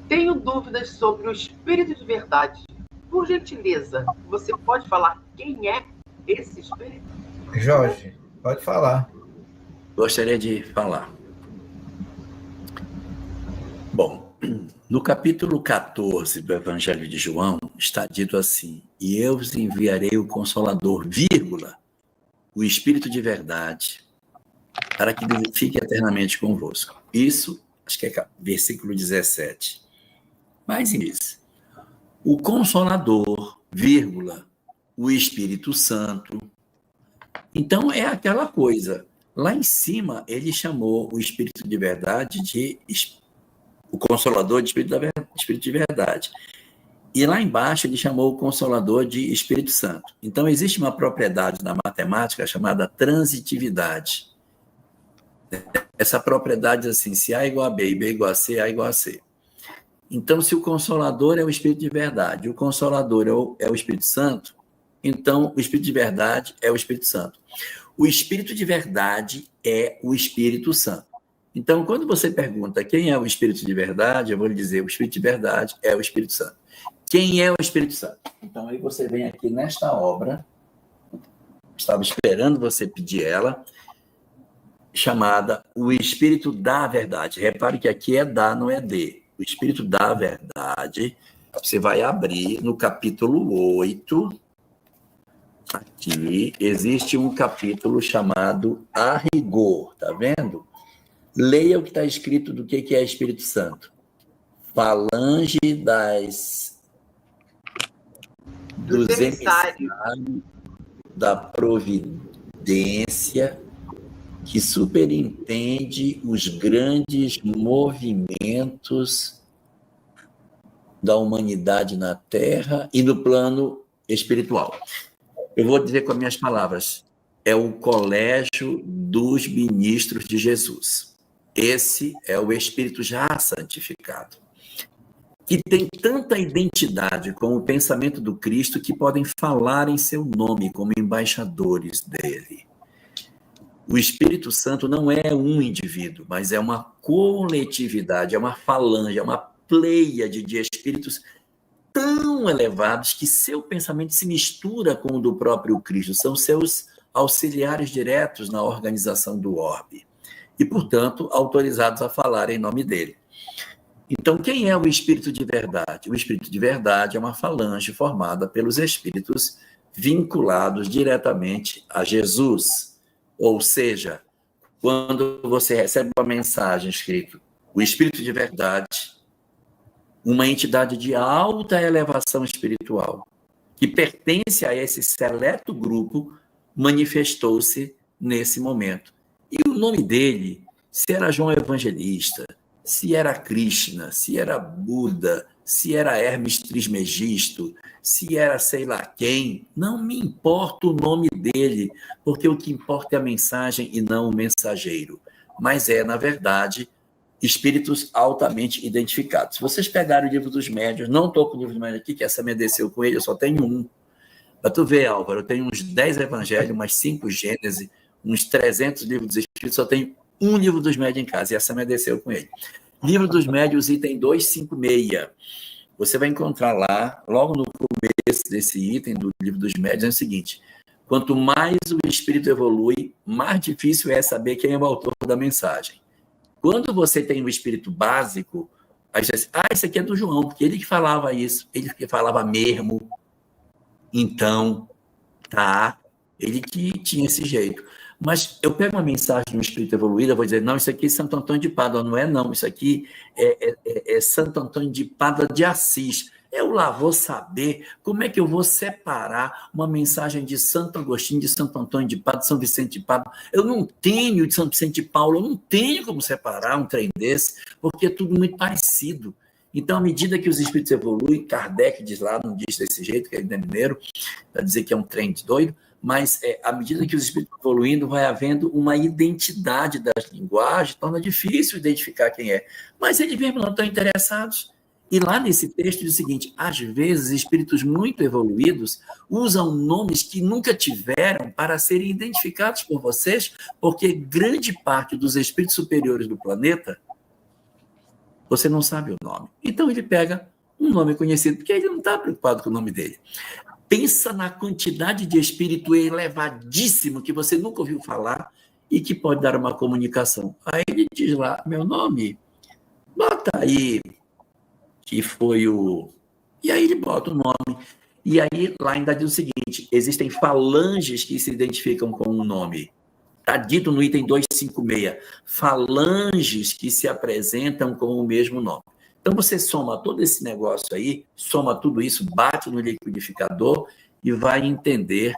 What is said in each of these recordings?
Tenho dúvidas sobre o Espírito de verdade. Por gentileza, você pode falar quem é esse Espírito? Jorge, pode falar. Gostaria de falar. Bom, no capítulo 14 do Evangelho de João, está dito assim: e eu vos enviarei o Consolador, vírgula, o Espírito de verdade, para que fique eternamente convosco. Isso, acho que é versículo 17. Mas diz, o Consolador, vírgula, o Espírito Santo. Então, é aquela coisa. Lá em cima, ele chamou o Espírito de verdade de o Consolador de Espírito de verdade. E lá embaixo, ele chamou o Consolador de Espírito Santo. Então, existe uma propriedade na matemática chamada transitividade. Essa propriedade diz assim, se A é igual a B e B é igual a C, A é igual a C. Então, se o Consolador é o Espírito de verdade, o Consolador é o Espírito Santo, então o Espírito de verdade é o Espírito Santo. O Espírito de verdade é o Espírito Santo. Então, quando você pergunta quem é o Espírito de verdade, eu vou lhe dizer, o Espírito de verdade é o Espírito Santo. Quem é o Espírito Santo? Então, aí você vem aqui nesta obra, estava esperando você pedir ela, chamada O Espírito da Verdade. Repare que aqui é da, não é de. O Espírito da Verdade, você vai abrir no capítulo 8. Aqui existe um capítulo chamado A Rigor, tá vendo? Leia o que está escrito do que é Espírito Santo. Falange dos emissários da providência que superintende os grandes movimentos da humanidade na Terra e no plano espiritual. Eu vou dizer com as minhas palavras, é o colégio dos ministros de Jesus. Esse é o Espírito já santificado, que tem tanta identidade com o pensamento do Cristo que podem falar em seu nome como embaixadores dele. O Espírito Santo não é um indivíduo, mas é uma coletividade, é uma falange, é uma pleiade de espíritos tão elevados que seu pensamento se mistura com o do próprio Cristo, são seus auxiliares diretos na organização do orbe e, portanto, autorizados a falar em nome dele. Então, quem é o Espírito de verdade? O Espírito de verdade é uma falange formada pelos espíritos vinculados diretamente a Jesus. Ou seja, quando você recebe uma mensagem escrita, o Espírito de verdade, uma entidade de alta elevação espiritual, que pertence a esse seleto grupo, manifestou-se nesse momento. E o nome dele, se era João Evangelista, se era Krishna, se era Buda, se era Hermes Trismegisto, se era sei lá quem, não me importa o nome dele, porque o que importa é a mensagem e não o mensageiro. Mas é, na verdade, espíritos altamente identificados. Se vocês pegarem o livro dos médiuns, não estou com o livro dos médiuns aqui, que essa me desceu com ele, eu só tenho um. Para tu ver, Álvaro, eu tenho uns 10 evangelhos, umas 5 Gênesis, uns 300 livros dos espíritos, só tenho um livro dos médiuns em casa, e essa me desceu com ele. Livro dos médiuns, item 256. Você vai encontrar lá, logo no começo desse item do livro dos médiuns, é o seguinte: quanto mais o espírito evolui, mais difícil é saber quem é o autor da mensagem. Quando você tem o espírito básico, aí você diz, isso aqui é do João, porque ele que falava isso, ele que falava mesmo. Então, tá, ele que tinha esse jeito. Mas eu pego uma mensagem de um espírito evoluído, eu vou dizer, não, isso aqui é Santo Antônio de Pádua, não é não, isso aqui é Santo Antônio de Pádua de Assis. Eu lá vou saber como é que eu vou separar uma mensagem de Santo Agostinho, de Santo Antônio de Pádua, de São Vicente de Pádua. Eu não tenho de São Vicente de Paulo, eu não tenho como separar um trem desse, porque é tudo muito parecido. Então, à medida que os espíritos evoluem, Kardec diz lá, não diz desse jeito, que ele é mineiro, para dizer que é um trem de doido, mas à medida que os espíritos vão evoluindo, vai havendo uma identidade das linguagens, torna difícil identificar quem é. Mas eles mesmos não estão interessados. E lá nesse texto diz o seguinte, às vezes espíritos muito evoluídos usam nomes que nunca tiveram para serem identificados por vocês, porque grande parte dos espíritos superiores do planeta Você não sabe o nome. Então ele pega um nome conhecido, porque ele não está preocupado com o nome dele. Pensa na quantidade de espírito elevadíssimo que você nunca ouviu falar e que pode dar uma comunicação. Aí ele diz lá, meu nome, bota aí, que foi o... E aí ele bota o nome. E aí lá ainda diz o seguinte, existem falanges que se identificam com o nome. Está dito no item 256, falanges que se apresentam com o mesmo nome. Então, você soma todo esse negócio aí, soma tudo isso, bate no liquidificador e vai entender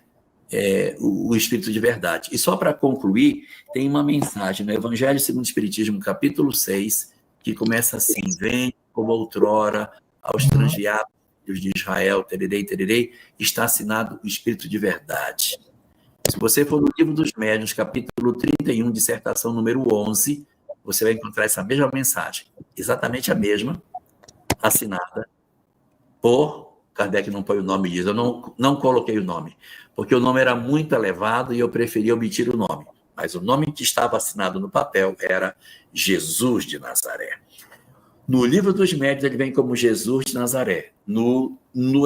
o Espírito de verdade. E só para concluir, tem uma mensagem no Evangelho segundo o Espiritismo, capítulo 6, que começa assim, vem como outrora aos transviados de Israel, tererei, tererei, está assinado o Espírito de verdade. Se você for no Livro dos Médiuns, capítulo 31, dissertação número 11, você vai encontrar essa mesma mensagem, exatamente a mesma, assinada por... Kardec não põe o nome, diz, eu não coloquei o nome, porque o nome era muito elevado e eu preferi omitir o nome, mas o nome que estava assinado no papel era Jesus de Nazaré. No Livro dos Médiuns, ele vem como Jesus de Nazaré. No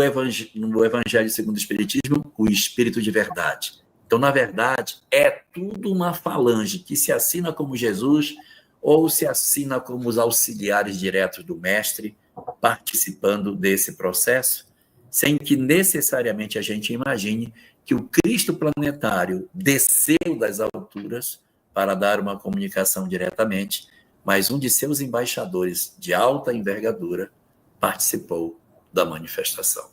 Evangelho segundo o Espiritismo, o Espírito de verdade. Então, na verdade, é tudo uma falange que se assina como Jesus ou se assina como os auxiliares diretos do Mestre, participando desse processo, sem que necessariamente a gente imagine que o Cristo planetário desceu das alturas para dar uma comunicação diretamente, mas um de seus embaixadores de alta envergadura participou da manifestação.